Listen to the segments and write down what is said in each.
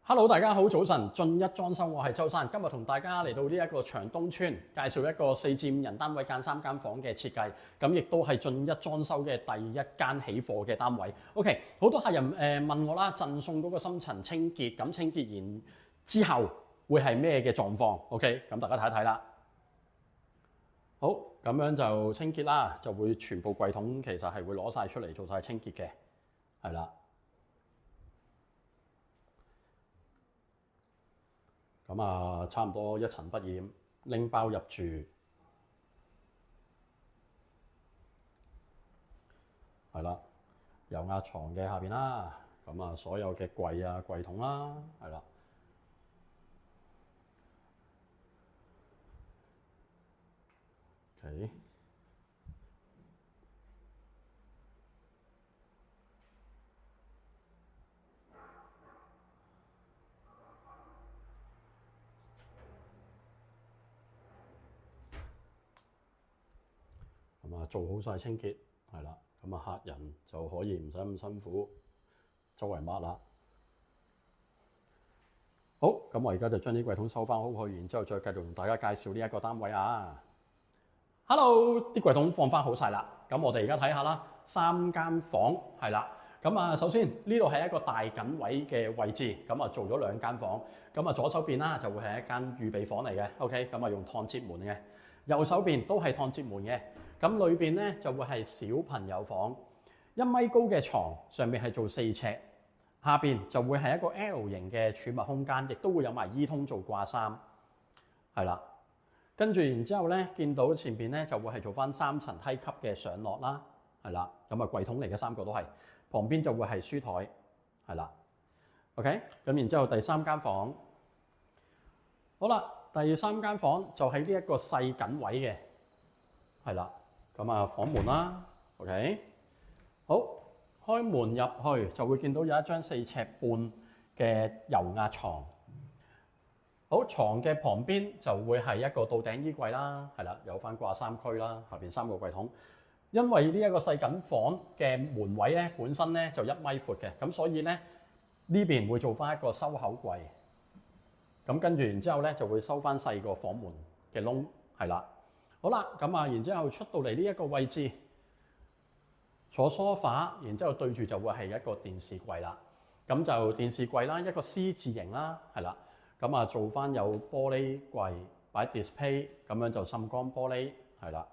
Hello，大家好，早晨，進一裝修，我係周生，今日同大家嚟到呢一個長東村，介紹一個4至5人單位間3間房嘅設計，咁亦都係進一裝修嘅第一間起貨嘅單位。OK， 好多客人問我啦，贈送嗰個深層清潔，咁清潔完之後會係咩嘅狀況 ？OK， 咁大家睇一睇啦。好，咁樣就清潔啦，就會全部櫃桶其實係會攞晒出嚟做晒清潔嘅，係啦。咁啊，差唔多一塵不染，拎包入住，係啦，有壓床嘅下邊啦，咁啊，所有嘅櫃啊、櫃桶啦，係啦。OK。咁啊，做好晒清潔，係啦，咁啊客人就可以唔使咁辛苦，周圍抹啦。好，咁我而家就將啲櫃桶收翻好去，然之後再繼續同大家介紹呢一個單位啊。Hello， 啲櫃桶放翻好晒啦，咁我哋而家睇下啦，3間房係啦。咁啊，首先呢度係一個大緊位嘅位置，咁啊做咗2間房，咁啊左手邊啦就會係一間預備房嚟嘅 ，OK， 咁啊用趟接門嘅，右手邊都係趟接門嘅，咁裏邊咧就會係小朋友房，1米高嘅床，上面係做4尺，下邊就會係一個 L 型嘅儲物空間，亦都會有埋衣通做掛衫，係啦。跟住然之後咧，見到前邊咧就會係做翻3層梯級嘅上落啦，係啦，咁啊櫃桶嚟嘅3個都係，旁邊就會係書台，係啦 ，OK， 咁然之後第3間房，好啦，第3間房就喺呢一個細緊位嘅，係啦，咁啊房門啦 ，OK， 好，開門入去就會見到有一張4尺半嘅油壓床。好，床嘅旁邊就會係一個到頂衣櫃啦，係啦，有翻掛衫區啦，下邊3個櫃桶。因為呢一個細緊房嘅門位咧，本身咧就1米闊嘅，咁所以咧呢邊會做翻一個收口櫃。咁跟住然之後咧就會收翻細個房門嘅窿，係啦。好啦，咁啊，然之後出到嚟呢一個位置，坐梳化，然之後對住就會係一個電視櫃啦。咁就電視櫃啦，一個 C 字形啦，係啦。咁啊，做翻有玻璃櫃擺 display， 咁樣就滲光玻璃，係啦。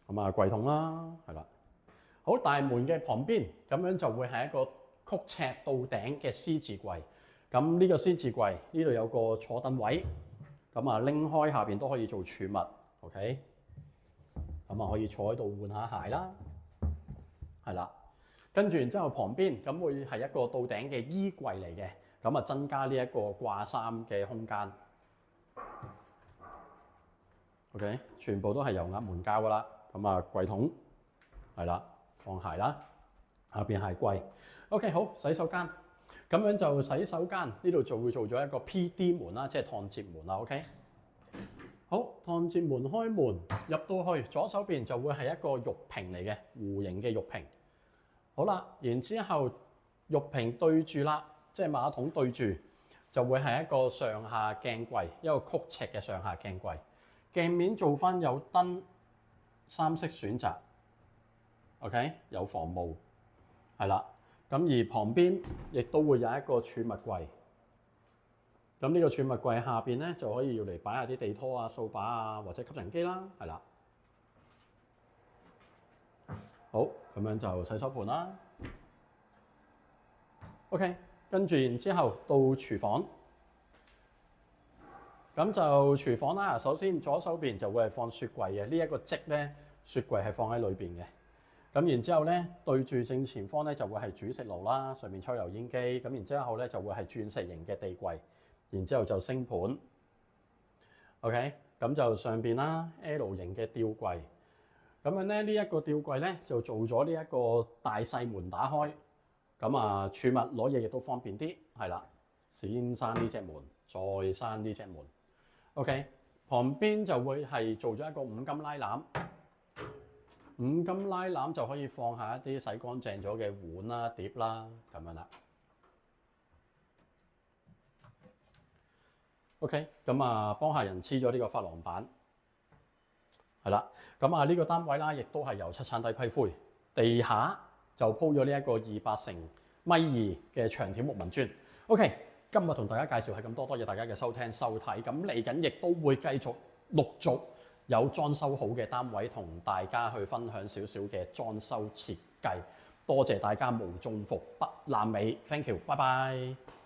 咁啊，櫃桶啦，係啦。好，大門嘅旁邊，咁樣就會係一個曲尺到頂嘅 C 字櫃。咁呢個 C 字櫃呢度有個坐凳位，咁啊拎開下邊都可以做儲物 ，OK。咁啊可以坐喺度換下鞋啦，係啦。跟住然之後旁邊咁會係一個到頂嘅衣櫃嚟嘅。咁啊，增加呢一個掛衫嘅空間。OK， 全部都係油壓門膠噶啦。咁啊，櫃桶係啦，放鞋啦，下邊鞋櫃。OK， 好，洗手間。咁樣就洗手間呢度就會做咗一個 PD 門啦，即係趟接門啦。OK， 好，趟接門開門入到去，左手邊就會係一個浴屏嚟嘅，弧形嘅浴屏。好啦，然之後浴屏對住啦。即係馬桶對住，就會係一個上下鏡櫃，一個曲尺嘅上下鏡櫃。鏡面做翻有燈3色選擇 ，OK， 有防霧，係啦。咁而旁邊亦都會有一個儲物櫃。咁呢個儲物櫃下邊咧就可以要嚟擺下啲地拖啊、掃把啊或者吸塵機啦，係啦。好，咁樣就洗手盤啦。OK。跟住然之後到廚房，咁就廚房啦。首先左手邊就會係放雪櫃嘅，呢一個積咧雪櫃係放喺裏邊嘅。咁然之後咧對住正前方咧就會係煮食爐啦，上面抽油煙機。咁然之後咧就會係鑽石型嘅地櫃，然之後就星盤。OK， 咁就上邊啦 L 型嘅吊櫃。咁樣咧呢一個吊櫃咧就做咗呢一個大細門打開。咁啊，儲物攞嘢亦都方便啲，係啦。先閂呢隻門，再閂呢隻門。OK， 旁邊就會係做咗一個5金拉籃，5金拉籃就可以放下一啲洗乾淨咗嘅碗啦、碟啦，咁樣啦。OK， 咁啊幫客人黐咗呢個珐琅板，係啦。咁啊呢個單位啦，亦都係由漆產底批灰，地下就鋪咗呢一個280米2嘅長條木紋磚。OK， 今日同大家介紹係咁多，多謝大家嘅收聽收睇。咁嚟緊亦都會繼續陸續有裝修好嘅單位同大家去分享少少嘅裝修設計。多謝大家無中伏不爛尾 ，thank you，拜拜。